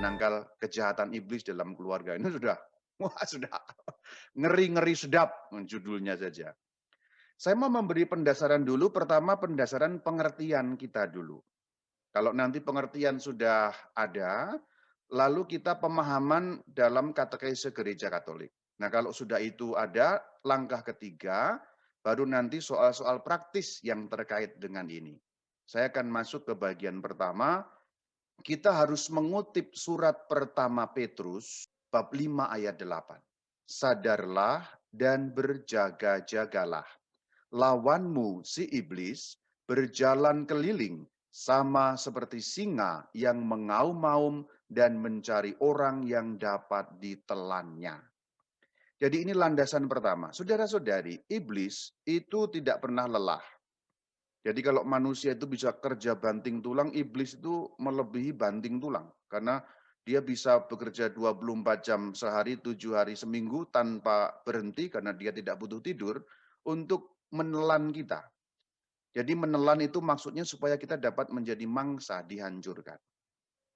menangkal kejahatan iblis dalam keluarga. Ini sudah, wah sudah ngeri-ngeri sedap judulnya saja. Saya mau memberi pendasaran dulu, pertama pendasaran pengertian kita dulu. Kalau nanti pengertian sudah ada, lalu kita pemahaman dalam katekese Gereja Katolik. Nah, kalau sudah itu ada, langkah ketiga, baru nanti soal-soal praktis yang terkait dengan ini. Saya akan masuk ke bagian pertama, kita harus mengutip surat pertama Petrus, bab 5 ayat 8. Sadarlah dan berjaga-jagalah. Lawanmu si iblis berjalan keliling sama seperti singa yang mengaum-ngaum dan mencari orang yang dapat ditelannya. Jadi ini landasan pertama. Saudara-saudari, iblis itu tidak pernah lelah. Jadi kalau manusia itu bisa kerja banting tulang, iblis itu melebihi banting tulang. Karena dia bisa bekerja 24 jam sehari, 7 hari seminggu tanpa berhenti karena dia tidak butuh tidur untuk menelan kita. Jadi menelan itu maksudnya supaya kita dapat menjadi mangsa dihancurkan.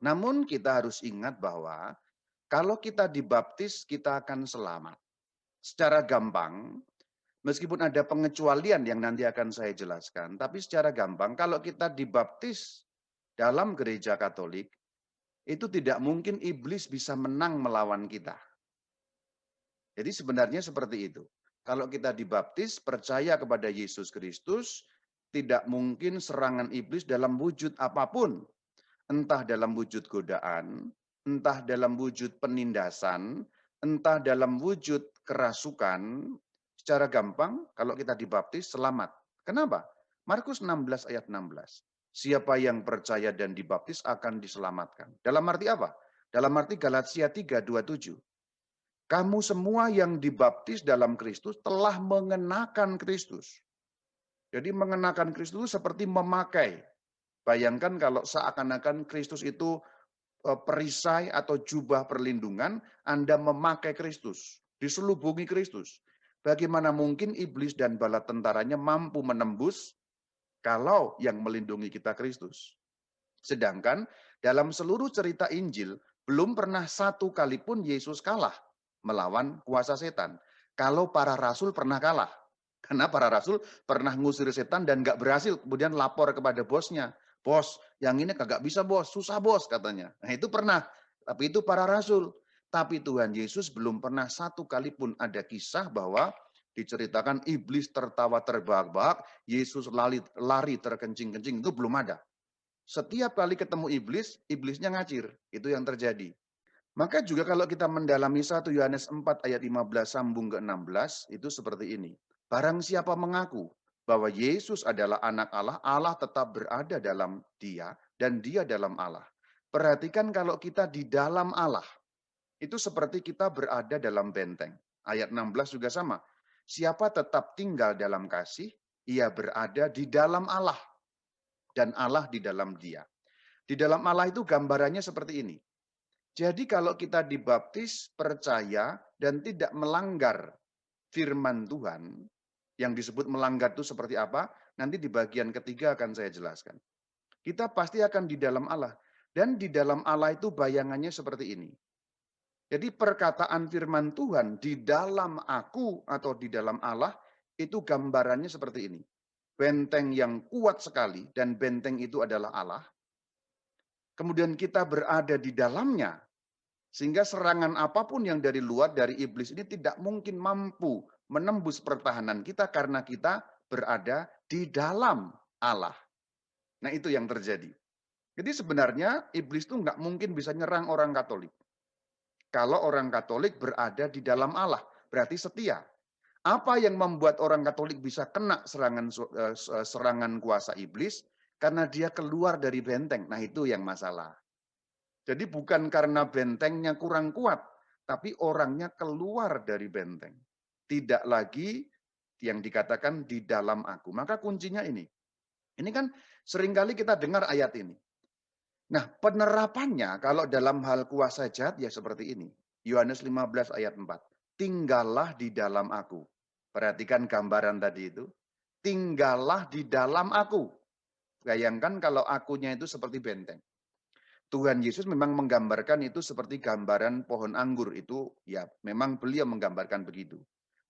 Namun kita harus ingat bahwa kalau kita dibaptis kita akan selamat. Secara gampang, meskipun ada pengecualian yang nanti akan saya jelaskan, tapi secara gampang kalau kita dibaptis dalam gereja Katolik, itu tidak mungkin iblis bisa menang melawan kita. Jadi sebenarnya seperti itu. Kalau kita dibaptis, percaya kepada Yesus Kristus, tidak mungkin serangan iblis dalam wujud apapun. Entah dalam wujud godaan, entah dalam wujud penindasan, entah dalam wujud kerasukan. Secara gampang, kalau kita dibaptis, selamat. Kenapa? Markus 16 ayat 16. Siapa yang percaya dan dibaptis akan diselamatkan. Dalam arti apa? Dalam arti Galatia 3:27. Kamu semua yang dibaptis dalam Kristus telah mengenakan Kristus. Jadi mengenakan Kristus seperti memakai. Bayangkan kalau seakan-akan Kristus itu perisai atau jubah perlindungan, Anda memakai Kristus, diselubungi Kristus. Bagaimana mungkin iblis dan bala tentaranya mampu menembus kalau yang melindungi kita Kristus? Sedangkan dalam seluruh cerita Injil, belum pernah satu kali pun Yesus kalah melawan kuasa setan. Kalau para rasul pernah kalah. Karena para rasul pernah ngusir setan dan nggak berhasil. Kemudian lapor kepada bosnya. Bos, yang ini kagak bisa bos, susah bos katanya. Nah itu pernah. Tapi itu para rasul. Tapi Tuhan Yesus belum pernah satu kali pun ada kisah bahwa diceritakan iblis tertawa terbahak-bahak, Yesus lari terkencing-kencing. Itu belum ada. Setiap kali ketemu iblis, iblisnya ngacir. Itu yang terjadi. Maka juga kalau kita mendalami 1 Yohanes 4 ayat 15 sambung ke 16, itu seperti ini. Barang siapa mengaku bahwa Yesus adalah anak Allah, Allah tetap berada dalam dia dan dia dalam Allah. Perhatikan kalau kita di dalam Allah, itu seperti kita berada dalam benteng. Ayat 16 juga sama. Siapa tetap tinggal dalam kasih, ia berada di dalam Allah dan Allah di dalam dia. Di dalam Allah itu gambarannya seperti ini. Jadi kalau kita dibaptis, percaya, dan tidak melanggar firman Tuhan, yang disebut melanggar itu seperti apa, nanti di bagian ketiga akan saya jelaskan. Kita pasti akan di dalam Allah. Dan di dalam Allah itu bayangannya seperti ini. Jadi perkataan firman Tuhan di dalam aku atau di dalam Allah, itu gambarannya seperti ini. Benteng yang kuat sekali, dan benteng itu adalah Allah. Kemudian kita berada di dalamnya, sehingga serangan apapun yang dari luar, dari iblis ini tidak mungkin mampu menembus pertahanan kita karena kita berada di dalam Allah. Nah itu yang terjadi. Jadi sebenarnya iblis itu nggak mungkin bisa nyerang orang Katolik. Kalau orang Katolik berada di dalam Allah, berarti setia. Apa yang membuat orang Katolik bisa kena serangan kuasa iblis? Karena dia keluar dari benteng. Nah itu yang masalah. Jadi bukan karena bentengnya kurang kuat, tapi orangnya keluar dari benteng. Tidak lagi yang dikatakan di dalam aku. Maka kuncinya ini. Ini kan seringkali kita dengar ayat ini. Nah penerapannya kalau dalam hal kuasa jahat ya seperti ini. Yohanes 15 ayat 4. Tinggallah di dalam aku. Perhatikan gambaran tadi itu. Tinggallah di dalam aku. Bayangkan kalau akunya itu seperti benteng. Tuhan Yesus memang menggambarkan itu seperti gambaran pohon anggur itu, ya memang beliau menggambarkan begitu.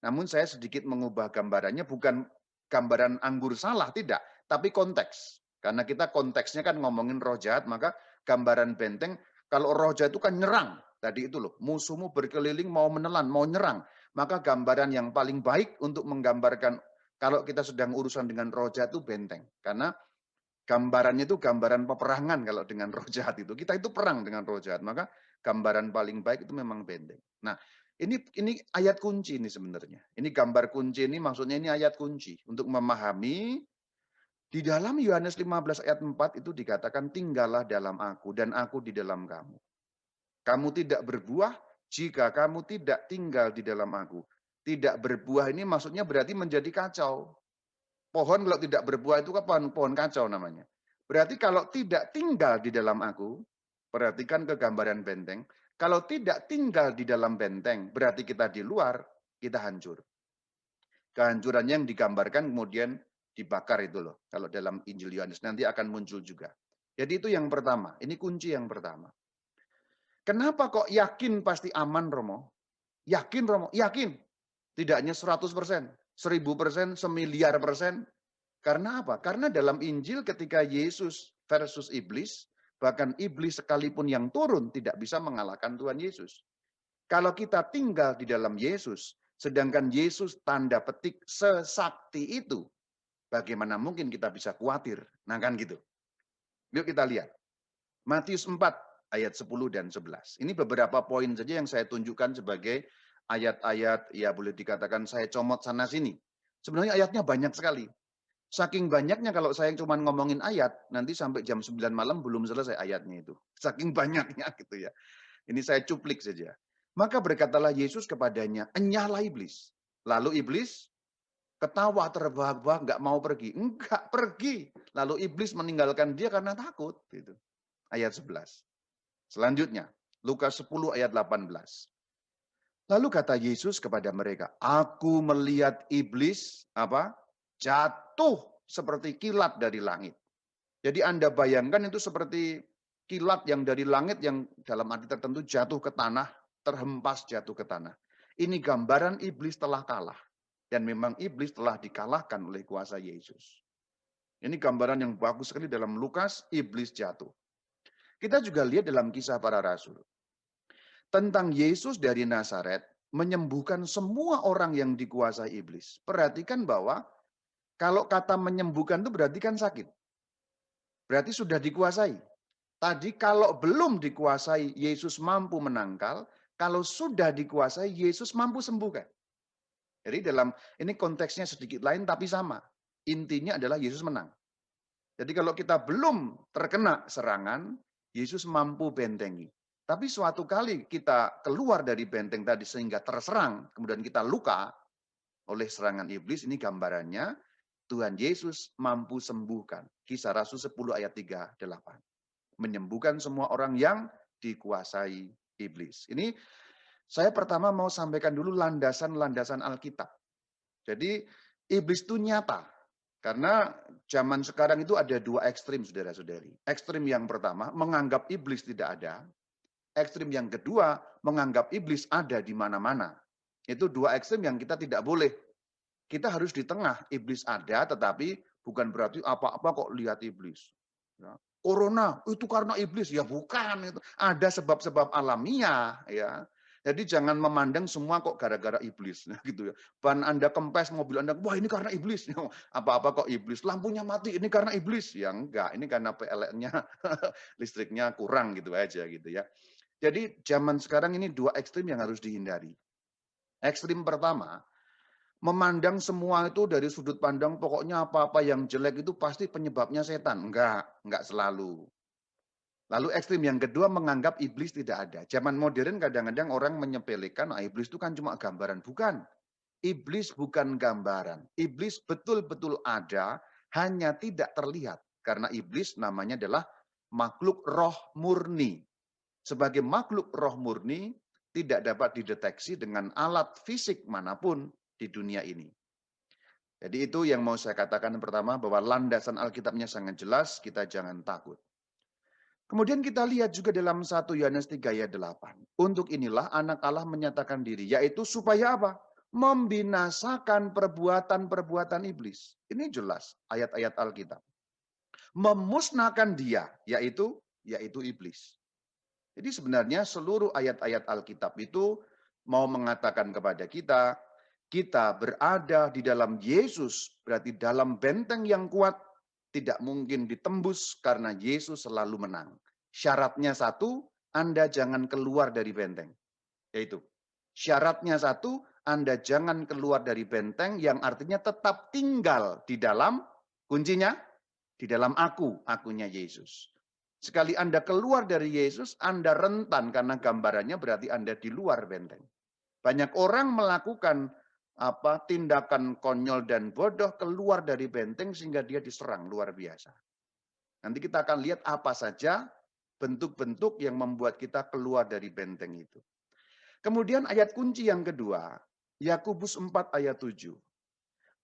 Namun saya sedikit mengubah gambarannya, bukan gambaran anggur salah, tidak, tapi konteks. Karena kita konteksnya kan ngomongin roh jahat, maka gambaran benteng, kalau roh jahat itu kan nyerang. Tadi itu loh, musuhmu berkeliling mau menelan, mau nyerang. Maka gambaran yang paling baik untuk menggambarkan kalau kita sedang urusan dengan roh jahat itu benteng. Karena gambarannya itu gambaran peperangan kalau dengan roh jahat itu. Kita itu perang dengan roh jahat, maka gambaran paling baik itu memang benteng. Nah, ini ayat kunci ini sebenarnya. Ini gambar kunci ini maksudnya ini ayat kunci untuk memahami di dalam Yohanes 15 ayat 4 itu dikatakan tinggallah dalam aku dan aku di dalam kamu. Kamu tidak berbuah jika kamu tidak tinggal di dalam aku. Tidak berbuah ini maksudnya berarti menjadi kacau. Pohon kalau tidak berbuah itu kan pohon kacau namanya. Berarti kalau tidak tinggal di dalam aku, perhatikan kegambaran benteng. Kalau tidak tinggal di dalam benteng, berarti kita di luar, kita hancur. Kehancuran yang digambarkan kemudian dibakar itu loh. Kalau dalam Injil Yohanes nanti akan muncul juga. Jadi itu yang pertama. Ini kunci yang pertama. Kenapa kok yakin pasti aman, Romo? Yakin, Romo? Yakin. Tidak hanya 100%, 1000%, semiliar persen. Karena apa? Karena dalam Injil ketika Yesus versus iblis, bahkan iblis sekalipun yang turun tidak bisa mengalahkan Tuhan Yesus. Kalau kita tinggal di dalam Yesus, sedangkan Yesus tanda petik sesakti itu, bagaimana mungkin kita bisa khawatir? Nah kan gitu. Yuk kita lihat. Matius 4 ayat 10 dan 11. Ini beberapa poin saja yang saya tunjukkan sebagai ayat-ayat, ya boleh dikatakan saya comot sana sini. Sebenarnya ayatnya banyak sekali. Saking banyaknya kalau saya cuma ngomongin ayat, nanti sampai jam 9 malam belum selesai ayatnya itu. Saking banyaknya gitu ya. Ini saya cuplik saja. Maka berkatalah Yesus kepadanya, enyahlah iblis. Lalu iblis ketawa terbahak-bahak, nggak mau pergi. Enggak pergi. Lalu iblis meninggalkan dia karena takut. Gitu. Ayat 11. Selanjutnya, Lukas 10 ayat 18. Lalu kata Yesus kepada mereka, aku melihat iblis apa? Jatuh seperti kilat dari langit. Jadi Anda bayangkan itu seperti kilat yang dari langit yang dalam arti tertentu jatuh ke tanah, terhempas jatuh ke tanah. Ini gambaran iblis telah kalah. Dan memang iblis telah dikalahkan oleh kuasa Yesus. Ini gambaran yang bagus sekali dalam Lukas, iblis jatuh. Kita juga lihat dalam kisah para rasul. Tentang Yesus dari Nazaret menyembuhkan semua orang yang dikuasai iblis. Perhatikan bahwa kalau kata menyembuhkan itu berarti kan sakit. Berarti sudah dikuasai. Tadi kalau belum dikuasai, Yesus mampu menangkal. Kalau sudah dikuasai, Yesus mampu sembuhkan. Jadi dalam ini konteksnya sedikit lain tapi sama. Intinya adalah Yesus menang. Jadi kalau kita belum terkena serangan, Yesus mampu bentengi. Tapi suatu kali kita keluar dari benteng tadi sehingga terserang, kemudian kita luka oleh serangan iblis, ini gambarannya Tuhan Yesus mampu sembuhkan. Kisah Rasul 10 ayat 38. Menyembuhkan semua orang yang dikuasai iblis. Ini saya pertama mau sampaikan dulu landasan-landasan Alkitab. Jadi iblis itu nyata. Karena zaman sekarang itu ada dua ekstrim, saudara-saudari. Ekstrim yang pertama, menganggap iblis tidak ada. Ekstrim yang kedua, menganggap iblis ada di mana-mana. Itu dua ekstrim yang kita tidak boleh. Kita harus di tengah. Iblis ada, tetapi bukan berarti apa-apa kok lihat iblis. Ya. Corona, itu karena iblis. Ya bukan. Itu. Ada sebab-sebab alamiah. Ya. Jadi jangan memandang semua kok gara-gara iblis, nah, gitu ya. Ban Anda kempes, mobil Anda, wah ini karena iblis. Apa-apa kok iblis. Lampunya mati, ini karena iblis. Ya enggak, ini karena PLN-nya listriknya kurang gitu aja gitu ya. Jadi zaman sekarang ini dua ekstrim yang harus dihindari. Ekstrim pertama, memandang semua itu dari sudut pandang pokoknya apa-apa yang jelek itu pasti penyebabnya setan. Enggak selalu. Lalu ekstrim yang kedua menganggap iblis tidak ada. Zaman modern kadang-kadang orang menyepelekan, iblis itu kan cuma gambaran. Bukan. Iblis bukan gambaran. Iblis betul-betul ada, hanya tidak terlihat. Karena iblis namanya adalah makhluk roh murni. Sebagai makhluk roh murni, tidak dapat dideteksi dengan alat fisik manapun di dunia ini. Jadi itu yang mau saya katakan pertama, bahwa landasan Alkitabnya sangat jelas, kita jangan takut. Kemudian kita lihat juga dalam 1 Yohanes 3 ayat 8. Untuk inilah anak Allah menyatakan diri, yaitu supaya apa? Membinasakan perbuatan-perbuatan iblis. Ini jelas ayat-ayat Alkitab. Memusnahkan dia, yaitu iblis. Jadi sebenarnya seluruh ayat-ayat Alkitab itu mau mengatakan kepada kita, kita berada di dalam Yesus, berarti dalam benteng yang kuat, tidak mungkin ditembus karena Yesus selalu menang. Syaratnya satu, Anda jangan keluar dari benteng. Yaitu, syaratnya satu, Anda jangan keluar dari benteng yang artinya tetap tinggal di dalam, kuncinya, di dalam akunya Yesus. Sekali Anda keluar dari Yesus, Anda rentan karena gambarannya berarti Anda di luar benteng. Banyak orang melakukan tindakan konyol dan bodoh keluar dari benteng sehingga dia diserang luar biasa. Nanti kita akan lihat apa saja bentuk-bentuk yang membuat kita keluar dari benteng itu. Kemudian ayat kunci yang kedua, Yakobus 4 ayat 7.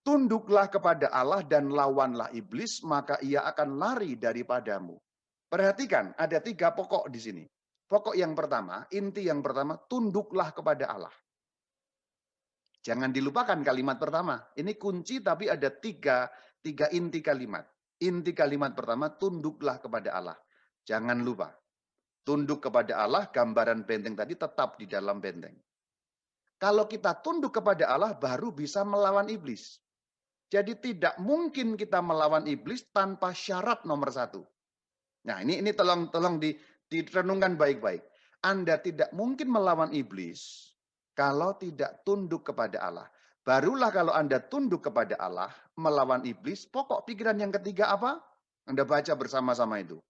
Tunduklah kepada Allah dan lawanlah iblis, maka ia akan lari daripadamu. Perhatikan, ada 3 pokok di sini. Pokok yang pertama, inti yang pertama, tunduklah kepada Allah. Jangan dilupakan kalimat pertama. Ini kunci tapi ada tiga inti kalimat. Inti kalimat pertama, tunduklah kepada Allah. Jangan lupa. Tunduk kepada Allah, gambaran benteng tadi tetap di dalam benteng. Kalau kita tunduk kepada Allah, baru bisa melawan iblis. Jadi tidak mungkin kita melawan iblis tanpa syarat nomor 1. Nah, ini tolong direnungkan baik-baik. Anda tidak mungkin melawan iblis kalau tidak tunduk kepada Allah. Barulah kalau Anda tunduk kepada Allah, melawan iblis, pokok pikiran yang ketiga apa? Anda baca bersama-sama itu.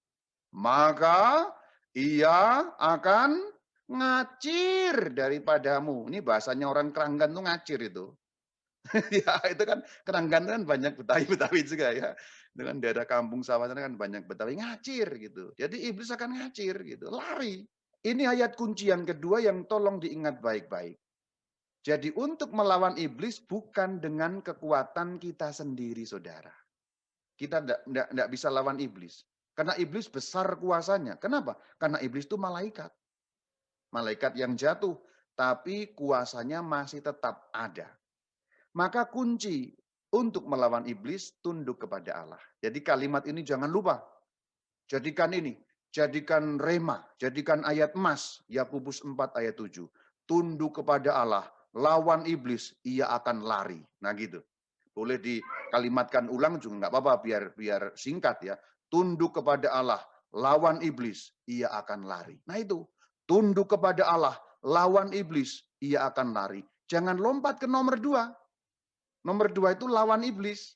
Maka ia akan ngacir daripadamu. Ini bahasanya orang Keranggan tuh ngacir itu. Ya, itu kan Keranggan kan banyak Betawi-Betawi juga ya. Dengan daerah kampung sawah kan banyak Betawi ngacir gitu. Jadi iblis akan ngacir gitu, lari. Ini ayat kunci yang kedua yang tolong diingat baik-baik. Jadi untuk melawan iblis bukan dengan kekuatan kita sendiri, saudara. Kita tidak bisa lawan iblis. Karena iblis besar kuasanya. Kenapa? Karena iblis itu malaikat. Malaikat yang jatuh, tapi kuasanya masih tetap ada. Maka kunci untuk melawan iblis tunduk kepada Allah. Jadi kalimat ini jangan lupa. Jadikan ini, jadikan rema, jadikan ayat emas, Yakobus 4 ayat 7. Tunduk kepada Allah, lawan iblis, ia akan lari. Nah gitu. Boleh dikalimatkan ulang juga nggak apa-apa biar singkat ya. Tunduk kepada Allah, lawan iblis, ia akan lari. Nah itu, tunduk kepada Allah, lawan iblis, ia akan lari. Jangan lompat ke nomor 2. Nomor 2 itu lawan iblis.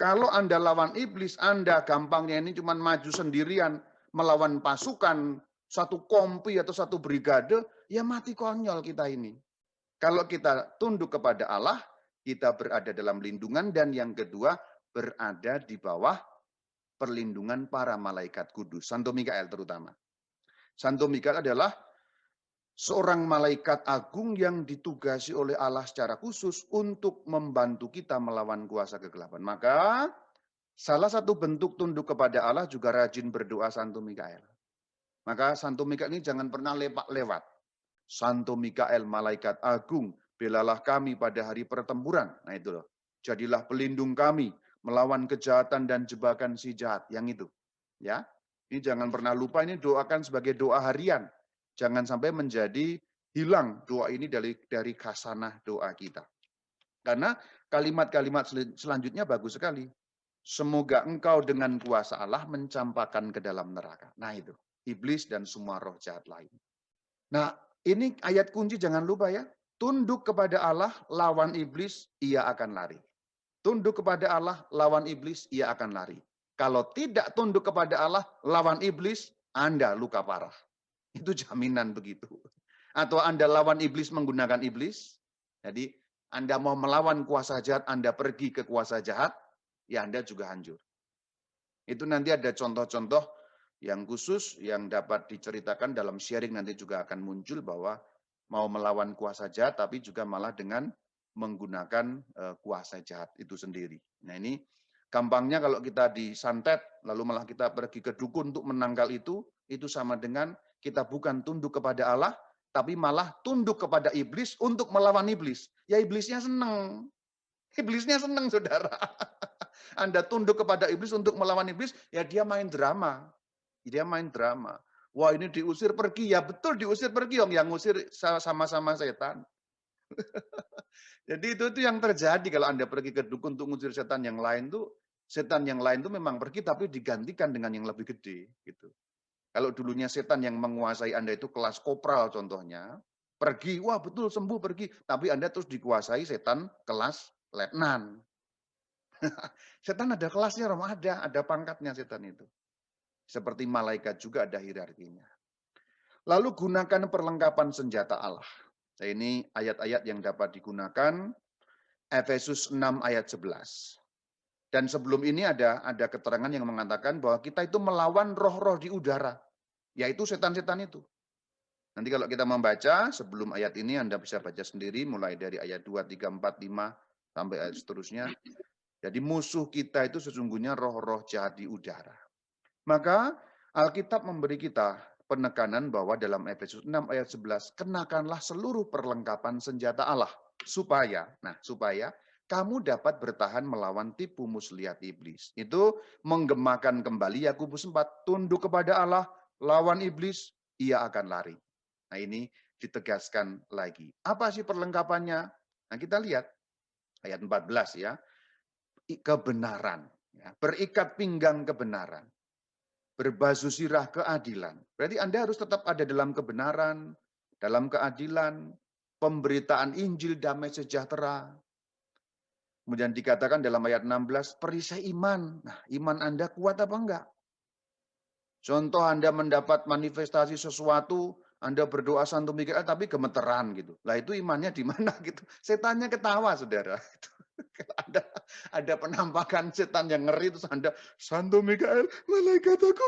Kalau Anda lawan iblis, Anda gampangnya ini cuma maju sendirian, melawan pasukan, satu kompi atau satu brigade, ya mati konyol kita ini. Kalau kita tunduk kepada Allah, kita berada dalam lindungan, dan yang kedua, berada di bawah perlindungan para malaikat kudus. Santo Mikael terutama. Santo Mikael adalah seorang malaikat agung yang ditugasi oleh Allah secara khusus untuk membantu kita melawan kuasa kegelapan. Maka salah satu bentuk tunduk kepada Allah juga rajin berdoa Santo Mikael. Maka Santo Mikael ini jangan pernah lewat. Santo Mikael, malaikat agung, belalah kami pada hari pertempuran. Nah itu loh. Jadilah pelindung kami melawan kejahatan dan jebakan si jahat. Yang itu. Ya. Ini jangan pernah lupa, ini doakan sebagai doa harian. Jangan sampai menjadi hilang doa ini dari khasanah doa kita. Karena kalimat-kalimat selanjutnya bagus sekali. Semoga engkau dengan kuasa Allah mencampakkan ke dalam neraka. Nah itu, iblis dan semua roh jahat lain. Nah, ini ayat kunci jangan lupa ya. Tunduk kepada Allah, lawan iblis, ia akan lari. Tunduk kepada Allah, lawan iblis, ia akan lari. Kalau tidak tunduk kepada Allah, lawan iblis, Anda luka parah. Itu jaminan begitu. Atau Anda lawan iblis menggunakan iblis. Jadi Anda mau melawan kuasa jahat, Anda pergi ke kuasa jahat, ya Anda juga hancur. Itu nanti ada contoh-contoh yang khusus yang dapat diceritakan dalam sharing, nanti juga akan muncul bahwa mau melawan kuasa jahat tapi juga malah dengan menggunakan kuasa jahat itu sendiri. Nah ini Gampangnya kalau kita disantet, lalu malah kita pergi ke dukun untuk menangkal itu sama dengan kita bukan tunduk kepada Allah, tapi malah tunduk kepada iblis untuk melawan iblis. Ya iblisnya senang. Iblisnya senang, saudara. Anda tunduk kepada iblis untuk melawan iblis, ya dia main drama. Dia main drama. Wah ini diusir pergi, ya betul diusir pergi, yang ngusir sama-sama setan. Jadi itu yang terjadi kalau Anda pergi ke dukun untuk ngusir setan yang lain tuh, setan yang lain tuh memang pergi tapi digantikan dengan yang lebih gede gitu. Kalau dulunya setan yang menguasai Anda itu kelas kopral contohnya, pergi, wah betul sembuh pergi, tapi Anda terus dikuasai setan kelas letnan. Setan ada kelasnya, Romo, ada pangkatnya setan itu. Seperti malaikat juga ada hierarkinya. Lalu gunakan perlengkapan senjata Allah. Nah, ini ayat-ayat yang dapat digunakan, Efesus 6 ayat 11. Dan sebelum ini ada keterangan yang mengatakan bahwa kita itu melawan roh-roh di udara, yaitu setan-setan itu. Nanti kalau kita membaca sebelum ayat ini Anda bisa baca sendiri mulai dari ayat 2, 3, 4, 5 sampai ayat seterusnya. Jadi musuh kita itu sesungguhnya roh-roh jahat di udara. Maka Alkitab memberi kita penekanan bahwa dalam Efesus 6 ayat 11, kenakanlah seluruh perlengkapan senjata Allah supaya kamu dapat bertahan melawan tipu muslihat iblis. Itu menggemakan kembali Yakobus 4, tunduk kepada Allah, lawan iblis, ia akan lari. Nah ini ditegaskan lagi. Apa sih perlengkapannya? Nah kita lihat ayat 14 ya. Kebenaran. Ya, berikat pinggang kebenaran. Berbasuh sirah keadilan. Berarti Anda harus tetap ada dalam kebenaran, dalam keadilan, pemberitaan Injil damai sejahtera. Kemudian dikatakan dalam ayat 16, perisai iman. Nah, iman Anda kuat apa enggak? Contoh Anda mendapat manifestasi sesuatu, Anda berdoa Santo Mikael tapi gemeteran gitu. Lah itu imannya di mana gitu. Setannya ketawa, saudara. Ada penampakan setan yang ngeri terus Anda Santo Mikael, malaikat aku.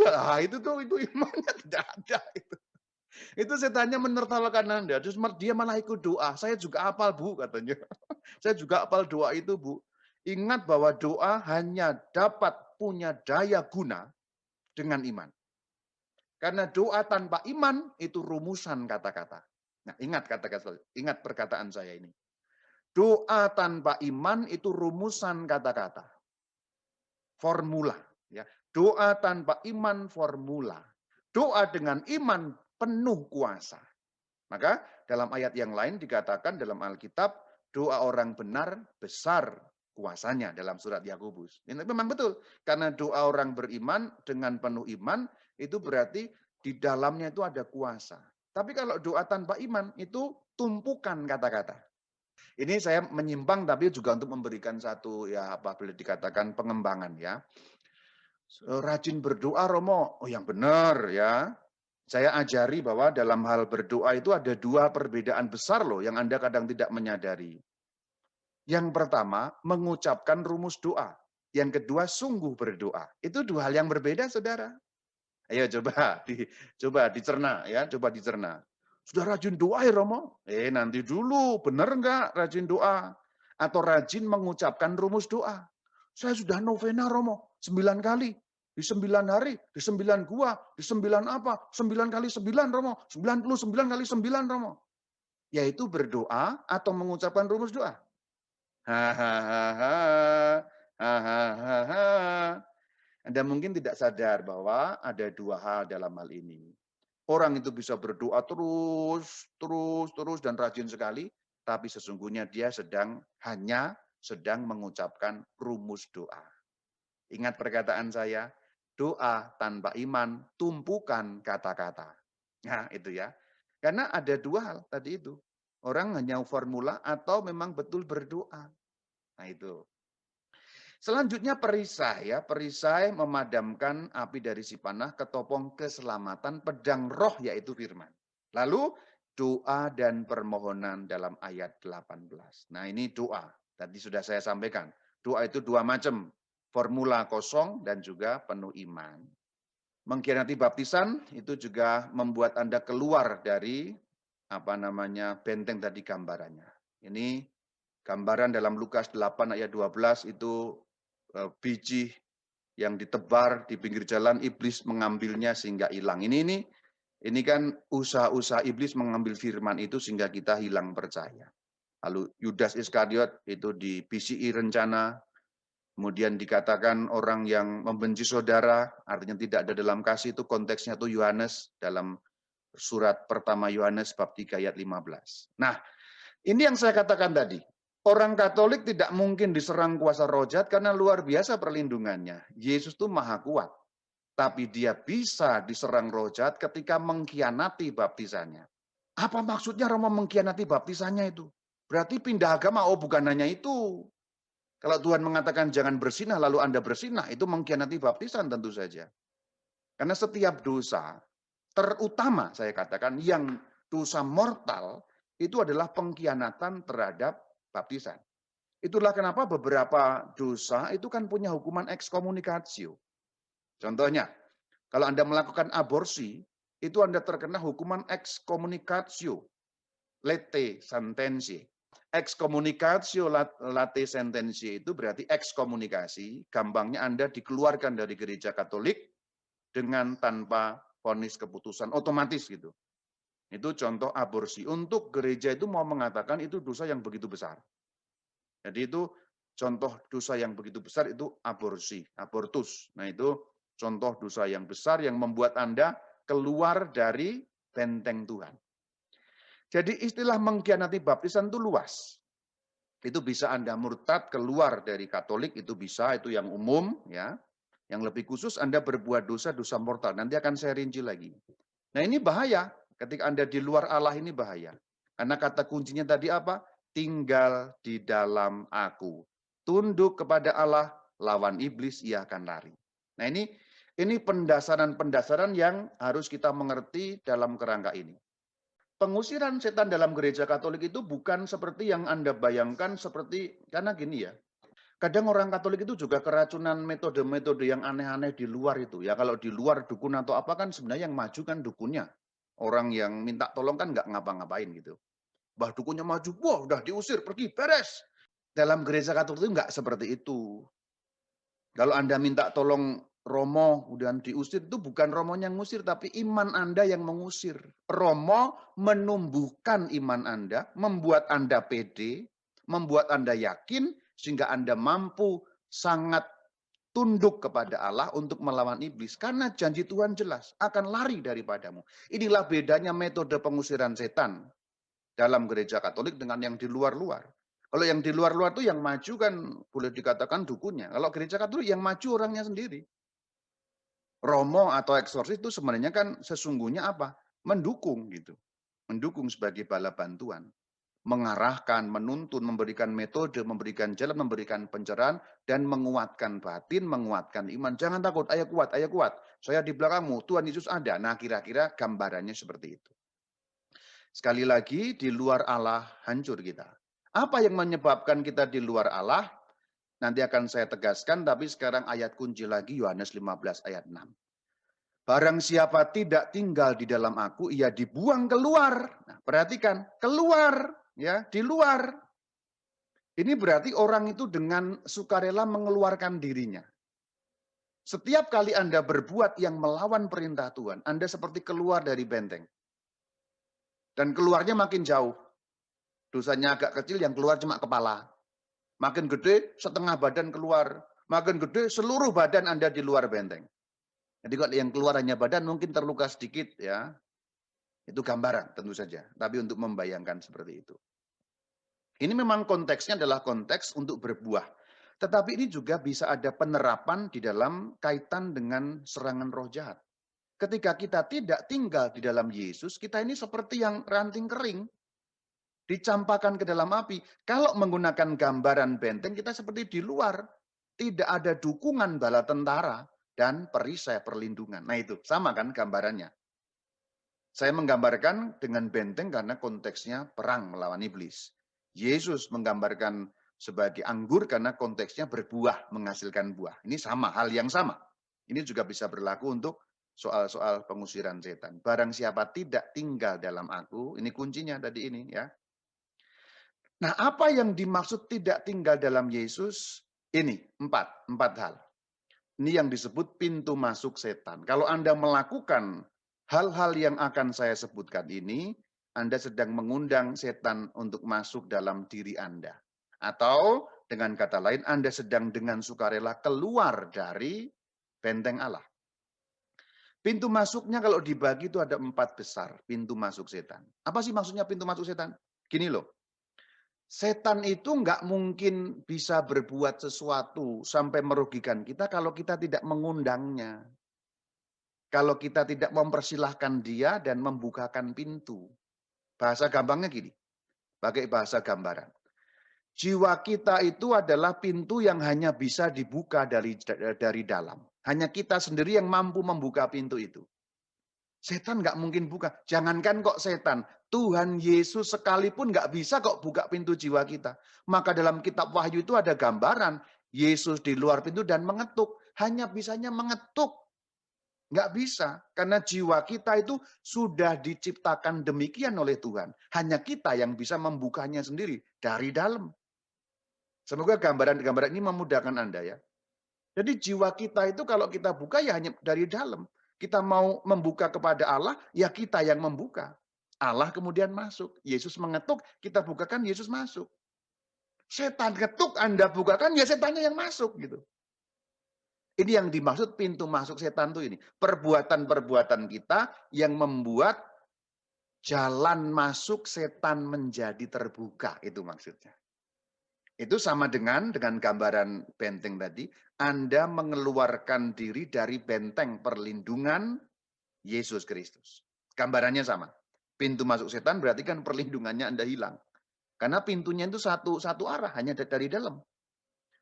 Ah itu imannya tidak ada itu. Itu setannya menertawakan Anda. Terus dia malah ikut doa. Saya juga hafal, Bu, katanya. Saya juga hafal doa itu, Bu. Ingat bahwa doa hanya dapat punya daya guna dengan iman. Karena doa tanpa iman itu rumusan kata-kata. Nah, ingat perkataan saya ini. Doa tanpa iman itu rumusan kata-kata. Formula. Ya. Doa tanpa iman formula. Doa dengan iman penuh kuasa. Maka dalam ayat yang lain dikatakan dalam Alkitab, doa orang benar besar kuasanya dalam surat Yakobus. Ini memang betul. Karena doa orang beriman dengan penuh iman, itu berarti di dalamnya itu ada kuasa. Tapi kalau doa tanpa iman, itu tumpukan kata-kata. Ini saya menyimpang tapi juga untuk memberikan satu ya apa boleh dikatakan pengembangan ya. Rajin berdoa Romo, oh yang benar ya. Saya ajari bahwa dalam hal berdoa itu ada dua perbedaan besar loh yang Anda kadang tidak menyadari. Yang pertama, mengucapkan rumus doa. Yang kedua, sungguh berdoa. Itu dua hal yang berbeda, saudara. Ayo coba dicerna ya, coba dicerna. Sudah rajin doa ya Romo? Nanti dulu, benar enggak rajin doa? Atau rajin mengucapkan rumus doa? Saya sudah novena Romo, 9 kali. Di 9 hari, di 9 gua, di 9 apa? 9 kali 9 Romo, 99 kali 9 Romo. Yaitu berdoa atau mengucapkan rumus doa. Hahaha, hahaha. Anda mungkin tidak sadar bahwa ada dua hal dalam hal ini. Orang itu bisa berdoa terus, dan rajin sekali, tapi sesungguhnya dia hanya sedang mengucapkan rumus doa. Ingat perkataan saya, doa tanpa iman, tumpukan kata-kata. Nah, itu ya. Karena ada dua hal tadi itu. Orang hanya formula atau memang betul berdoa. Nah, itu. Selanjutnya perisai ya, perisai memadamkan api dari si panah, ketopong keselamatan, pedang roh yaitu firman. Lalu doa dan permohonan dalam ayat 18. Nah ini doa, tadi sudah saya sampaikan. Doa itu dua macam, formula kosong dan juga penuh iman. Mengkhianati baptisan itu juga membuat Anda keluar dari benteng tadi gambarannya. Ini gambaran dalam Lukas 8 ayat 12 itu biji yang ditebar di pinggir jalan, iblis mengambilnya sehingga hilang. Ini kan usaha-usaha iblis mengambil firman itu sehingga kita hilang percaya. Lalu Yudas Iskariot itu dibisiki rencana, kemudian dikatakan orang yang membenci saudara, artinya tidak ada dalam kasih, itu konteksnya itu Yohanes dalam surat pertama Yohanes bab 3 ayat 15. Nah, ini yang saya katakan tadi. Orang Katolik tidak mungkin diserang kuasa roh jahat karena luar biasa perlindungannya. Yesus itu maha kuat. Tapi dia bisa diserang roh jahat ketika mengkhianati baptisannya. Apa maksudnya Romo mengkhianati baptisannya itu? Berarti pindah agama. Oh, bukan hanya itu. Kalau Tuhan mengatakan jangan bersinah lalu Anda bersinah, itu mengkhianati baptisan tentu saja. Karena setiap dosa, terutama saya katakan yang dosa mortal, itu adalah pengkhianatan terhadap baptisan. Itulah kenapa beberapa dosa itu kan punya hukuman ekskomunikasio. Contohnya, kalau Anda melakukan aborsi, itu Anda terkena hukuman ekskomunikasio, lete sentensi. Ekskomunikasio late sentensi itu berarti ekskomunikasi, gampangnya Anda dikeluarkan dari gereja Katolik dengan tanpa vonis keputusan otomatis gitu. Itu contoh aborsi. Untuk gereja itu mau mengatakan itu dosa yang begitu besar. Jadi itu contoh dosa yang begitu besar itu aborsi, abortus. Nah itu contoh dosa yang besar yang membuat Anda keluar dari benteng Tuhan. Jadi istilah mengkhianati baptisan itu luas. Itu bisa Anda murtad keluar dari Katolik, itu bisa, itu yang umum ya. Yang lebih khusus Anda berbuat dosa mortal. Nanti akan saya rinci lagi. Nah ini bahaya. Ketika Anda di luar Allah ini bahaya. Karena kata kuncinya tadi apa? Tinggal di dalam aku. Tunduk kepada Allah, lawan iblis, ia akan lari. Nah ini pendasaran-pendasaran yang harus kita mengerti dalam kerangka ini. Pengusiran setan dalam gereja Katolik itu bukan seperti yang Anda bayangkan karena gini ya, kadang orang Katolik itu juga keracunan metode-metode yang aneh-aneh di luar itu. Ya kalau di luar dukun atau apa kan sebenarnya yang maju kan dukunnya. Orang yang minta tolong kan nggak ngapa-ngapain gitu. Bah dukunnya maju, wah udah diusir, pergi, beres. Dalam gereja Katolik itu nggak seperti itu. Kalau Anda minta tolong Romo, kemudian diusir, itu bukan Romonya yang ngusir, tapi iman Anda yang mengusir. Romo menumbuhkan iman Anda, membuat Anda pede, membuat Anda yakin, sehingga Anda mampu sangat tunduk kepada Allah untuk melawan iblis. Karena janji Tuhan jelas, akan lari daripadamu. Inilah bedanya metode pengusiran setan dalam gereja Katolik dengan yang di luar-luar. Kalau yang di luar-luar itu yang maju kan boleh dikatakan dukunnya. Kalau gereja Katolik yang maju orangnya sendiri. Romo atau eksorsis itu sebenarnya kan sesungguhnya apa? Mendukung gitu. Mendukung sebagai bala bantuan. Mengarahkan, menuntun, memberikan metode, memberikan jalan, memberikan pencerahan, dan menguatkan batin, menguatkan iman. Jangan takut, ayo kuat, ayo kuat. Saya di belakangmu, Tuhan Yesus ada. Nah kira-kira gambarannya seperti itu. Sekali lagi, di luar Allah hancur kita. Apa yang menyebabkan kita di luar Allah? Nanti akan saya tegaskan, tapi sekarang ayat kunci lagi Yohanes 15 ayat 6. Barang siapa tidak tinggal di dalam aku, ia dibuang keluar. Nah, perhatikan, keluar, ya, di luar. Ini berarti orang itu dengan sukarela mengeluarkan dirinya. Setiap kali Anda berbuat yang melawan perintah Tuhan, Anda seperti keluar dari benteng. Dan keluarnya makin jauh. Dosanya agak kecil, yang keluar cuma kepala. Makin gede, setengah badan keluar. Makin gede, seluruh badan Anda di luar benteng. Jadi kalau yang keluar hanya badan mungkin terluka sedikit ya. Itu gambaran tentu saja. Tapi untuk membayangkan seperti itu. Ini memang konteksnya adalah konteks untuk berbuah. Tetapi ini juga bisa ada penerapan di dalam kaitan dengan serangan roh jahat. Ketika kita tidak tinggal di dalam Yesus, kita ini seperti yang ranting kering. Dicampakkan ke dalam api. Kalau menggunakan gambaran benteng, kita seperti di luar. Tidak ada dukungan bala tentara dan perisai perlindungan. Nah itu, sama kan gambarannya. Saya menggambarkan dengan benteng karena konteksnya perang melawan iblis. Yesus menggambarkan sebagai anggur karena konteksnya berbuah, menghasilkan buah. Ini sama, hal yang sama. Ini juga bisa berlaku untuk soal-soal pengusiran setan. Barang siapa tidak tinggal dalam aku, ini kuncinya tadi ini ya. Nah, apa yang dimaksud tidak tinggal dalam Yesus? Ini empat hal. Ini yang disebut pintu masuk setan. Kalau Anda melakukan hal-hal yang akan saya sebutkan ini, Anda sedang mengundang setan untuk masuk dalam diri Anda. Atau dengan kata lain, Anda sedang dengan sukarela keluar dari benteng Allah. Pintu masuknya kalau dibagi itu ada 4 besar pintu masuk setan. Apa sih maksudnya pintu masuk setan? Gini loh, setan itu nggak mungkin bisa berbuat sesuatu sampai merugikan kita kalau kita tidak mengundangnya. Kalau kita tidak mempersilahkan dia dan membukakan pintu. Bahasa gampangnya gini, pakai bahasa gambaran. Jiwa kita itu adalah pintu yang hanya bisa dibuka dari dalam. Hanya kita sendiri yang mampu membuka pintu itu. Setan nggak mungkin buka. Jangankan kok setan, Tuhan Yesus sekalipun nggak bisa kok buka pintu jiwa kita. Maka dalam kitab Wahyu itu ada gambaran Yesus di luar pintu dan mengetuk. Hanya bisanya mengetuk. Nggak bisa. Karena jiwa kita itu sudah diciptakan demikian oleh Tuhan. Hanya kita yang bisa membukanya sendiri dari dalam. Semoga gambaran-gambaran ini memudahkan Anda ya. Jadi jiwa kita itu kalau kita buka ya hanya dari dalam. Kita mau membuka kepada Allah, ya kita yang membuka. Allah kemudian masuk. Yesus mengetuk, kita bukakan, Yesus masuk. Setan ketuk, Anda bukakan, ya setannya yang masuk gitu. Ini yang dimaksud pintu masuk setan tuh ini. Perbuatan-perbuatan kita yang membuat jalan masuk setan menjadi terbuka, itu maksudnya. Itu sama dengan gambaran benteng tadi, Anda mengeluarkan diri dari benteng perlindungan Yesus Kristus. Gambarannya sama. Pintu masuk setan berarti kan perlindungannya Anda hilang. Karena pintunya itu satu arah, hanya dari dalam.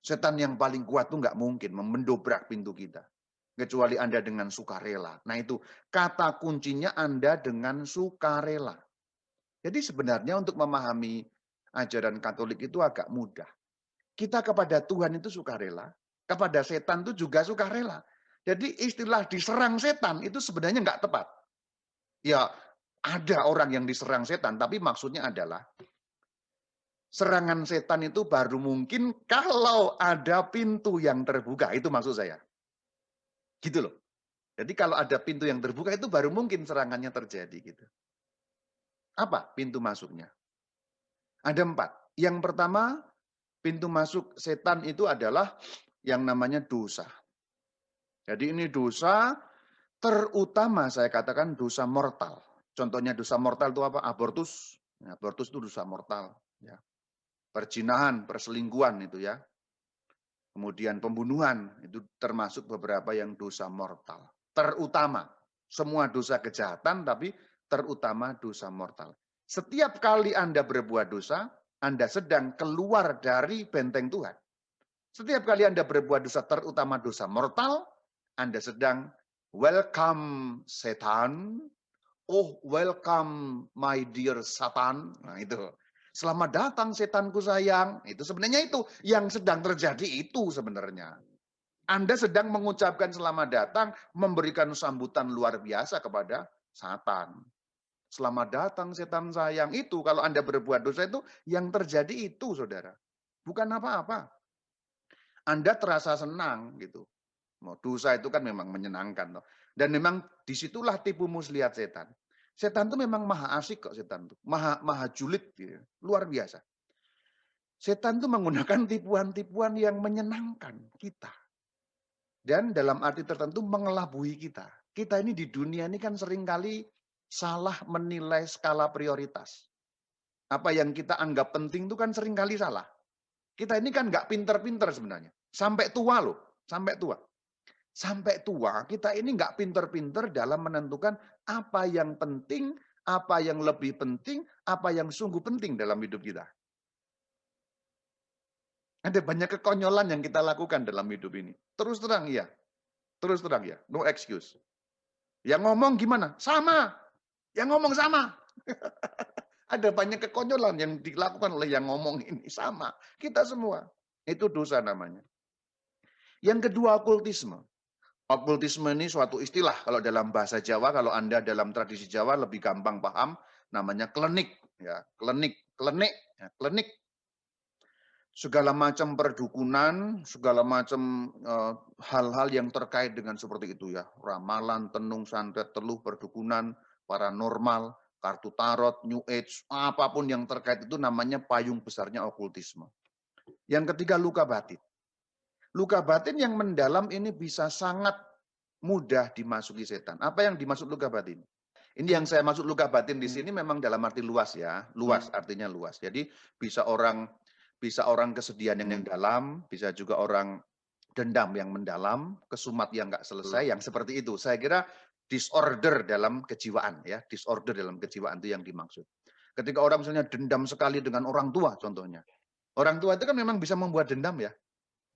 Setan yang paling kuat itu nggak mungkin mendobrak pintu kita. Kecuali Anda dengan sukarela. Nah itu, kata kuncinya Anda dengan sukarela. Jadi sebenarnya untuk memahami ajaran Katolik itu agak mudah. Kita kepada Tuhan itu sukarela, kepada setan itu juga sukarela. Jadi istilah diserang setan itu sebenarnya nggak tepat. Ya ada orang yang diserang setan, tapi maksudnya adalah serangan setan itu baru mungkin kalau ada pintu yang terbuka. Itu maksud saya. Gitu loh. Jadi kalau ada pintu yang terbuka itu baru mungkin serangannya terjadi gitu. Apa pintu masuknya? Ada 4. Yang pertama, pintu masuk setan itu adalah yang namanya dosa. Jadi ini dosa terutama saya katakan dosa mortal. Contohnya dosa mortal itu apa? Abortus. Ya, abortus itu dosa mortal. Ya. Perzinahan, perselingkuhan itu ya. Kemudian pembunuhan itu termasuk beberapa yang dosa mortal. Terutama semua dosa kejahatan tapi terutama dosa mortal. Setiap kali Anda berbuat dosa, Anda sedang keluar dari benteng Tuhan. Setiap kali Anda berbuat dosa terutama dosa mortal, Anda sedang welcome setan. Oh, welcome my dear Satan. Nah, itu. Selamat datang setanku sayang. Itu sebenarnya itu yang sedang terjadi itu sebenarnya. Anda sedang mengucapkan selamat datang, memberikan sambutan luar biasa kepada Satan. Selamat datang setan sayang. Itu kalau Anda berbuat dosa itu yang terjadi itu, Saudara. Bukan apa-apa. Anda terasa senang gitu. Dosa itu kan memang menyenangkan. Dan memang disitulah tipu muslihat setan. Setan itu memang maha asik kok setan itu. Maha julid gitu. Luar biasa. Setan itu menggunakan tipuan-tipuan yang menyenangkan kita. Dan dalam arti tertentu mengelabui kita. Kita ini di dunia ini kan seringkali salah menilai skala prioritas. Apa yang kita anggap penting itu kan seringkali salah. Kita ini kan nggak pinter-pinter sebenarnya. Sampai tua loh. Sampai tua. Sampai tua, kita ini nggak pinter-pinter dalam menentukan apa yang penting, apa yang lebih penting, apa yang sungguh penting dalam hidup kita. Ada banyak kekonyolan yang kita lakukan dalam hidup ini. Terus terang ya, terus terang ya, no excuse. Yang ngomong gimana? Sama. Yang ngomong sama. Ada banyak kekonyolan yang dilakukan oleh yang ngomong ini sama. Kita semua. Itu dosa namanya. Yang kedua, okultisme. Okultisme ini suatu istilah kalau dalam bahasa Jawa, kalau Anda dalam tradisi Jawa lebih gampang paham, namanya klenik, ya, klenik, klenik, ya, klenik. segala macam perdukunan, segala macam hal-hal yang terkait dengan seperti itu ya. Ramalan, tenung, santet, teluh, perdukunan, paranormal, kartu tarot, new age, apapun yang terkait itu namanya payung besarnya okultisme. Yang ketiga luka batin. Luka batin yang mendalam ini bisa sangat mudah dimasuki setan. Apa yang dimaksud luka batin? Ini yang saya maksud luka batin di sini memang dalam arti luas ya. Luas artinya luas. Jadi bisa orang kesedihan yang dalam, bisa juga orang dendam yang mendalam, kesumat yang nggak selesai, yang seperti itu. Saya kira disorder dalam kejiwaan ya, disorder dalam kejiwaan itu yang dimaksud. Ketika orang misalnya dendam sekali dengan orang tua contohnya. Orang tua itu kan memang bisa membuat dendam ya.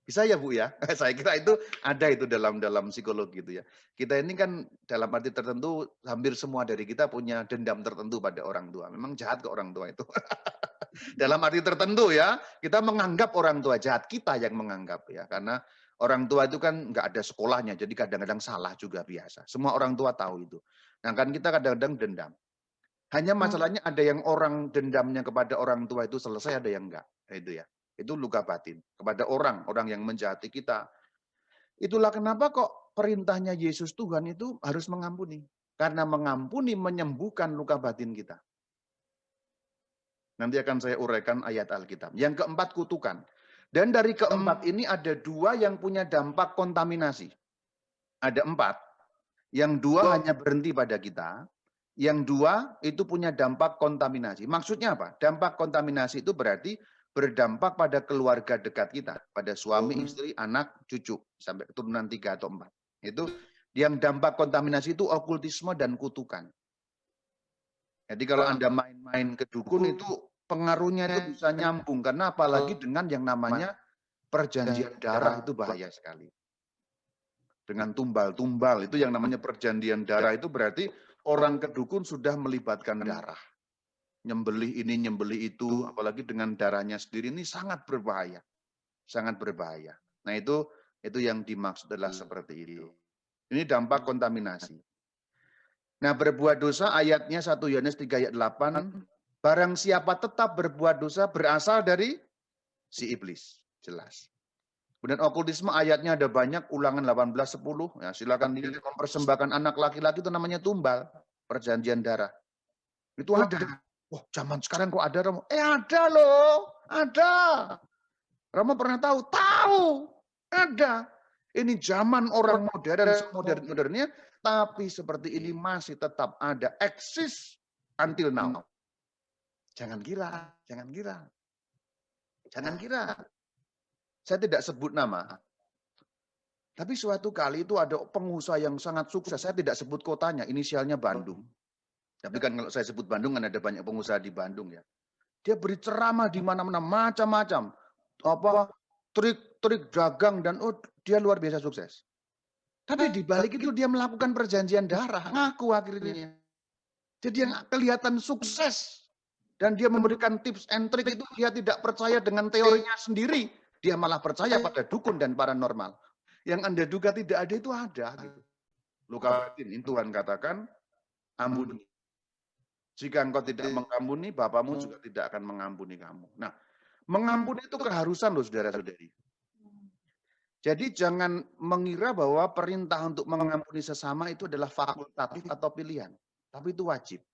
Bisa ya Bu ya? Saya kira itu ada itu dalam psikologi itu ya. Kita ini kan dalam arti tertentu hampir semua dari kita punya dendam tertentu pada orang tua. Memang jahat ke orang tua itu. Dalam arti tertentu ya, kita menganggap orang tua jahat, kita yang menganggap ya. Karena orang tua itu kan nggak ada sekolahnya, jadi kadang-kadang salah juga biasa. Semua orang tua tahu itu. Nah kan kita kadang-kadang dendam. Hanya masalahnya ada yang orang dendamnya kepada orang tua itu selesai, ada yang enggak. Itu ya. Itu luka batin. Kepada orang yang menjahati kita. Itulah kenapa kok perintahnya Yesus Tuhan itu harus mengampuni. Karena mengampuni menyembuhkan luka batin kita. Nanti akan saya uraikan ayat Alkitab. Yang keempat, kutukan. Dan dari keempat ini ada dua yang punya dampak kontaminasi. Ada empat. Yang dua hanya berhenti pada kita. Yang dua itu punya dampak kontaminasi. Maksudnya apa? Dampak kontaminasi itu berarti berdampak pada keluarga dekat kita. Pada suami, istri, anak, cucu. Sampai keturunan 3 atau 4. Itu yang dampak kontaminasi itu okultisme dan kutukan. Jadi kalau Anda main-main ke dukun itu pengaruhnya itu bisa nyambung. Karena apalagi dengan yang namanya perjanjian darah itu bahaya sekali. Dengan tumbal-tumbal itu yang namanya perjanjian darah itu berarti orang ke dukun sudah melibatkan darah. Nyembelih ini, nyembelih itu, apalagi dengan darahnya sendiri ini sangat berbahaya. Sangat berbahaya. Nah itu yang dimaksud adalah seperti itu. Ini dampak kontaminasi. Nah berbuat dosa ayatnya 1 Yohanes 3 ayat 8. Barang siapa tetap berbuat dosa berasal dari si iblis. Jelas. Kemudian okultisme ayatnya ada banyak, Ulangan 18:10. Ya, silakan lihat, mempersembahkan anak laki-laki itu namanya tumbal, perjanjian darah. Itu ada. Wah, zaman sekarang kok ada, Romo? Ada loh, ada. Romo pernah tahu? Tahu, ada. Ini zaman orang modern, modern-modernnya, tapi seperti ini masih tetap ada, eksis until now. Jangan kira, jangan kira. Jangan kira. Saya tidak sebut nama. Tapi suatu kali itu ada pengusaha yang sangat sukses. Saya tidak sebut kotanya, inisialnya Bandung. Tapi kan kalau saya sebut Bandung kan ada banyak pengusaha di Bandung ya. Dia beri ceramah di mana-mana macam-macam. Apa trik-trik dagang dan dia luar biasa sukses. Tapi di balik itu dia melakukan perjanjian darah, ngaku akhirnya. Jadi yang kelihatan sukses dan dia memberikan tips and trick itu dia tidak percaya dengan teorinya sendiri. Dia malah percaya pada dukun dan paranormal. Yang Anda duga tidak ada itu ada. Gitu. Luka batin, Tuhan katakan, ampuni. Jika engkau tidak mengampuni, Bapamu juga tidak akan mengampuni kamu. Nah, mengampuni itu keharusan loh saudara-saudari. Jadi jangan mengira bahwa perintah untuk mengampuni sesama itu adalah fakultatif atau pilihan. Tapi itu wajib.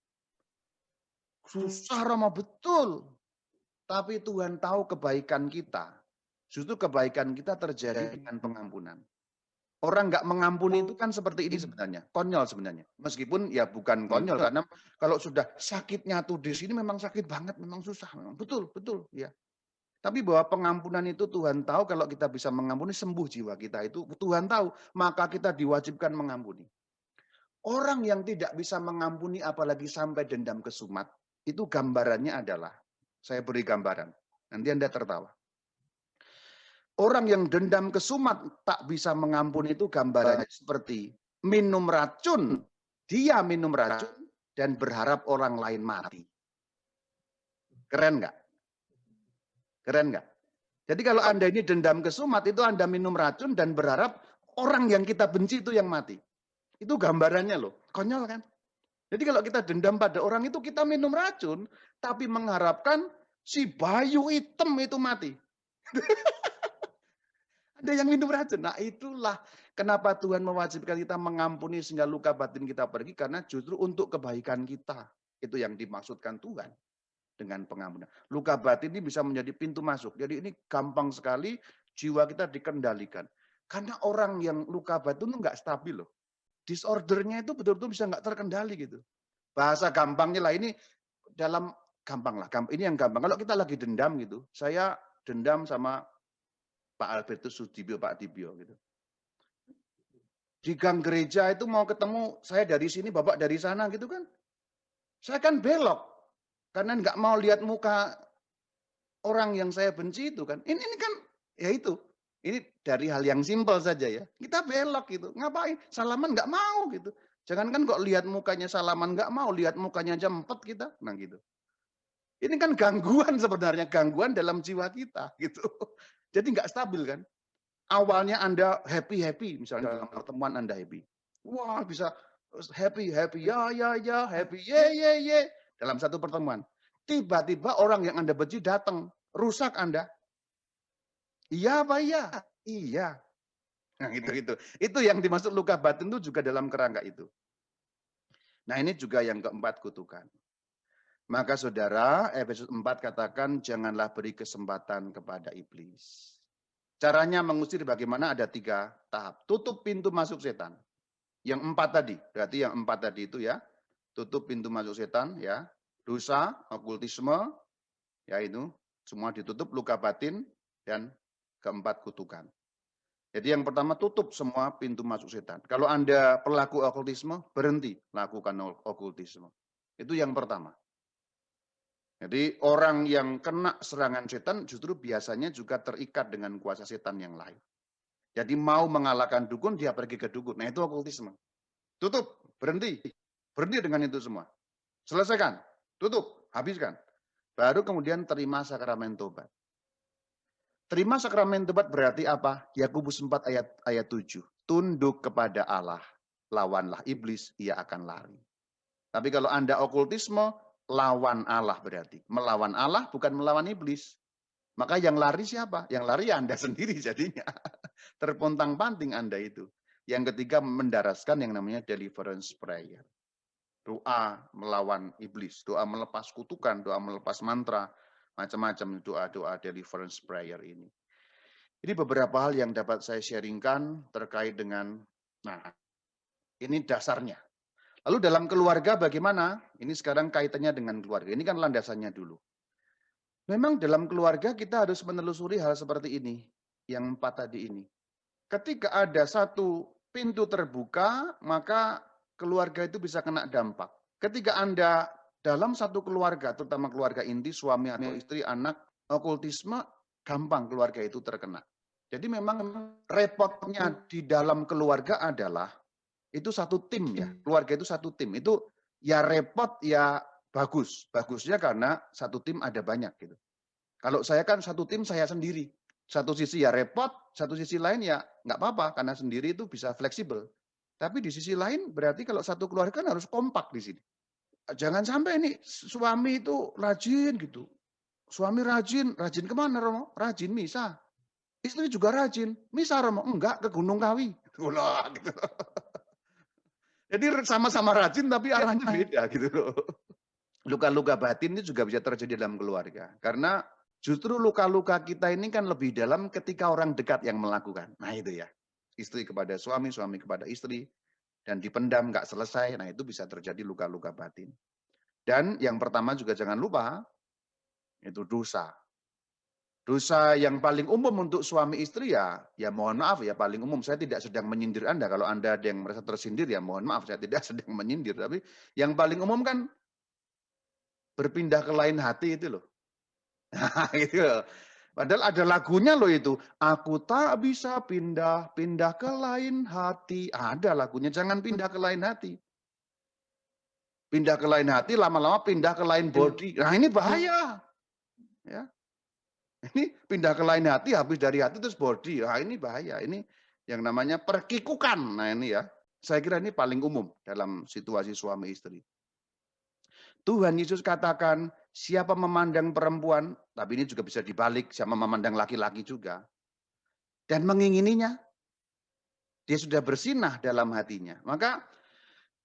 Susah Romo, betul. Tapi Tuhan tahu kebaikan kita. Justru kebaikan kita terjadi dengan pengampunan. Orang nggak mengampuni itu kan seperti ini sebenarnya, konyol sebenarnya. Meskipun ya bukan konyol karena kalau sudah sakitnya tuh di sini memang sakit banget, memang susah, memang betul ya. Tapi bahwa pengampunan itu Tuhan tahu kalau kita bisa mengampuni sembuh jiwa kita itu Tuhan tahu, maka kita diwajibkan mengampuni. Orang yang tidak bisa mengampuni apalagi sampai dendam kesumat, itu gambarannya adalah, saya beri gambaran, nanti Anda tertawa. Orang yang dendam kesumat tak bisa mengampuni itu gambarannya seperti minum racun, dia minum racun dan berharap orang lain mati. Keren nggak? Keren nggak? Jadi kalau Anda ini dendam kesumat itu Anda minum racun dan berharap orang yang kita benci itu yang mati. Itu gambarannya loh, konyol kan? Jadi kalau kita dendam pada orang itu kita minum racun, tapi mengharapkan si bayu hitam itu mati. Ada yang minum racun. Nah, itulah kenapa Tuhan mewajibkan kita mengampuni sehingga luka batin kita pergi, karena justru untuk kebaikan kita. Itu yang dimaksudkan Tuhan dengan pengampunan. Luka batin ini bisa menjadi pintu masuk. Jadi ini gampang sekali jiwa kita dikendalikan. Karena orang yang luka batin itu nggak stabil loh. Disordernya itu betul-betul bisa nggak terkendali gitu. Bahasa gampangnya lah ini dalam gampang lah. Ini yang gampang. Kalau kita lagi dendam gitu, saya dendam sama Pak Albertus Sudibyo, Pak Dibyo gitu. Di gang gereja itu mau ketemu saya dari sini, Bapak dari sana gitu kan. Saya kan belok karena nggak mau lihat muka orang yang saya benci itu kan. Ini kan ya itu. Ini dari hal yang simpel saja ya. Kita belok gitu. Ngapain? Salaman nggak mau gitu. Jangankan kok lihat mukanya salaman nggak mau, lihat mukanya aja empet kita. Nah gitu. Ini kan gangguan sebenarnya, gangguan dalam jiwa kita gitu. Jadi nggak stabil kan. Awalnya Anda happy-happy, misalnya dalam pertemuan Anda happy. Wah, bisa happy, ya, happy, ye. Dalam satu pertemuan. Tiba-tiba orang yang Anda benci datang, rusak Anda. Iya apa iya? Iya. Nah, itu. Itu yang dimaksud luka batin itu juga dalam kerangka itu. Nah, ini juga yang keempat, kutukan. Maka saudara, Efesus 4 katakan, janganlah beri kesempatan kepada iblis. Caranya mengusir bagaimana? Ada 3 tahap. Tutup pintu masuk setan. Yang 4 tadi, berarti yang 4 tadi itu ya. Tutup pintu masuk setan ya. Dosa, okultisme, ya itu semua ditutup, luka batin, dan keempat kutukan. Jadi yang pertama tutup semua pintu masuk setan. Kalau Anda pelaku okultisme, berhenti lakukan okultisme. Itu yang pertama. Jadi orang yang kena serangan setan justru biasanya juga terikat dengan kuasa setan yang lain. Jadi mau mengalahkan dukun, dia pergi ke dukun. Nah itu okultisme. Tutup, berhenti. Berhenti dengan itu semua. Selesaikan, tutup, habiskan. Baru kemudian terima sakramen tobat. Terima sakramen tobat berarti apa? Yakobus 4 ayat 7. Tunduk kepada Allah, lawanlah iblis, ia akan lari. Tapi kalau Anda okultisme, lawan Allah berarti. Melawan Allah bukan melawan iblis. Maka yang lari siapa? Yang lari ya Anda sendiri jadinya. Terpontang-panting Anda itu. Yang ketiga mendaraskan yang namanya deliverance prayer. Doa melawan iblis, doa melepas kutukan, doa melepas mantra, macam-macam doa-doa deliverance prayer ini. Ini beberapa hal yang dapat saya sharingkan terkait dengan, nah ini dasarnya. Lalu dalam keluarga bagaimana? Ini sekarang kaitannya dengan keluarga. Ini kan landasannya dulu. Memang dalam keluarga kita harus menelusuri hal seperti ini, yang 4 tadi ini. Ketika ada satu pintu terbuka, maka keluarga itu bisa kena dampak. Ketika Anda dalam satu keluarga, terutama keluarga inti, suami atau istri, anak, okultisme, gampang keluarga itu terkena. Jadi memang repotnya di dalam keluarga adalah itu satu tim ya. Keluarga itu satu tim. Itu ya repot ya bagus. Bagusnya karena satu tim ada banyak gitu. Kalau saya kan satu tim saya sendiri. Satu sisi ya repot, satu sisi lain ya nggak apa-apa karena sendiri itu bisa fleksibel. Tapi di sisi lain berarti kalau satu keluarga kan harus kompak di sini. Jangan sampai ini suami itu rajin gitu. Suami rajin kemana Romo? Rajin misa. Istri juga rajin. Misa Romo? Enggak, ke Gunung Kawi. Ulah gitu. Jadi sama-sama rajin tapi arahnya beda gitu loh. Luka-luka batin itu juga bisa terjadi dalam keluarga. Karena justru luka-luka kita ini kan lebih dalam ketika orang dekat yang melakukan. Nah itu ya. Istri kepada suami, suami kepada istri. Dan dipendam nggak selesai. Nah itu bisa terjadi luka-luka batin. Dan yang pertama juga jangan lupa, itu dosa. Dosa yang paling umum untuk suami istri ya mohon maaf ya paling umum. Saya tidak sedang menyindir Anda. Kalau Anda ada yang merasa tersindir ya mohon maaf. Saya tidak sedang menyindir. Tapi yang paling umum kan berpindah ke lain hati itu loh. Nah, gitu loh. Padahal ada lagunya loh itu. Aku tak bisa pindah ke lain hati. Ada lagunya, jangan pindah ke lain hati. Pindah ke lain hati, lama-lama pindah ke lain body. Nah ini bahaya. Ya. Ini pindah ke lain hati, habis dari hati terus body. Nah ini bahaya. Ini yang namanya perkikukan. Nah ini ya. Saya kira ini paling umum dalam situasi suami istri. Tuhan Yesus katakan, Siapa memandang perempuan, tapi ini juga bisa dibalik, siapa memandang laki-laki juga, dan mengingininya, dia sudah bersinah dalam hatinya. Maka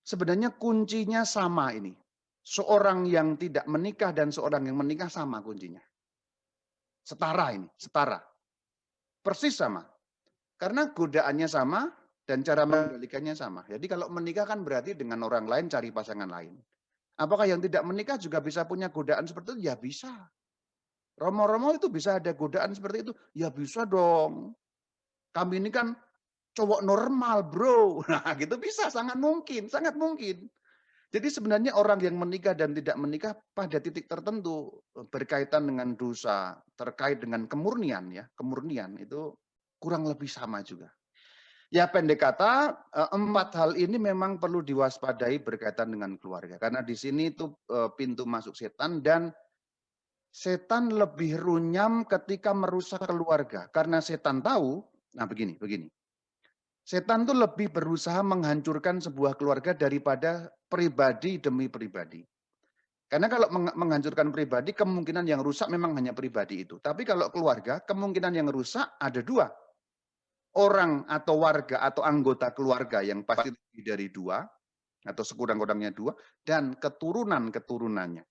sebenarnya kuncinya sama ini. Seorang yang tidak menikah dan seorang yang menikah sama kuncinya. Setara ini, setara. Persis sama. Karena godaannya sama dan cara mengendalikannya sama. Jadi kalau menikah kan berarti dengan orang lain cari pasangan lain. Apakah yang tidak menikah juga bisa punya godaan seperti itu? Ya bisa. Romo-romo itu bisa ada godaan seperti itu? Ya bisa dong. Kami ini kan cowok normal, bro. Nah, gitu bisa, sangat mungkin, sangat mungkin. Jadi sebenarnya orang yang menikah dan tidak menikah pada titik tertentu berkaitan dengan dosa, terkait dengan kemurnian ya, kemurnian itu kurang lebih sama juga. Ya pendek kata, 4 hal ini memang perlu diwaspadai berkaitan dengan keluarga. Karena di sini itu pintu masuk setan dan setan lebih runyam ketika merusak keluarga. Karena setan tahu, nah begini, begini. Setan tuh lebih berusaha menghancurkan sebuah keluarga daripada pribadi demi pribadi. Karena kalau menghancurkan pribadi, kemungkinan yang rusak memang hanya pribadi itu. Tapi kalau keluarga, kemungkinan yang rusak ada dua. Orang atau warga atau anggota keluarga yang pasti lebih dari dua, atau sekurang-kurangnya dua, dan keturunan-keturunannya.